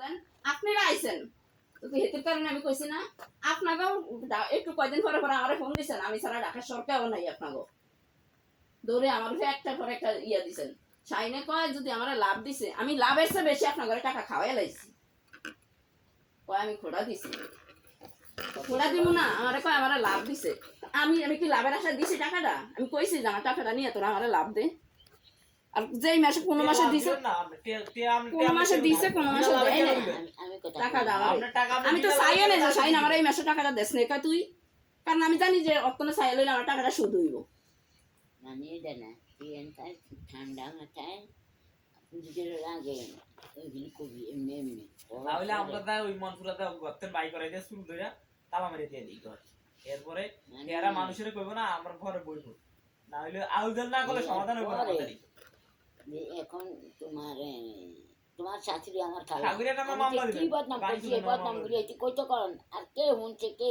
দেন আপনারা আইছেন তো হেতুর কারণে আমি কইছি না আপনাকেও একটু কয়দিন পরে পরে আমারে ফোন দিছেন আমি সারা ঢাকা সরকারও নাই আপনাকেও দৌড়ে আমার একটা পরে একটা ইয়া দিছেন সাইনে কয় যদি আমারে লাভ দিছে আমি লাভের চেয়ে বেশি আপনার ঘরে টাকা খাওয়াই লাইছি কয় আমি খোড়া দিছি খোড়া দিব না আমারে কয় আমারে লাভ দিছে আমি আমি কি লাভের আশা দিছি টাকাটা আমি কইছি যে আমার টাকাটা নিয়ে তোরা আমারে লাভ দে আর যেই মাসে কোনো মাসে দিছে কোনো মাসে দিছে কোনো মাসে দেয় না টাকা দাও আমি তো চাইও না যে সাইন আমার এই মাসে টাকাটা দেশ নেই তুই কারণ আমি জানি যে অতনে চাই লইলে আমার টাকাটা সুদ হইব মানে এটা না ঠান্ডা মাথায় পুজোর আগে ওইগুলি কবি এমনি এমনি তাহলে আমরা তাই ওই মনপুরাতে গর্তের বাই করাই দিয়ে শুরু ধরে তালা মেরে দিয়ে দিই ঘর এরপরে এরা মানুষের কইবো না আমরা ঘরে বইব না হইলে আউদল না করলে সমাধান হইব না আমাদেরই এখন তোমার শাশুড়ি আমার খালা ঠাকুরের নামে মামলা দিবেন কি বদনাম করছি বদনাম করি কইতে করেন আর কে শুনছে কে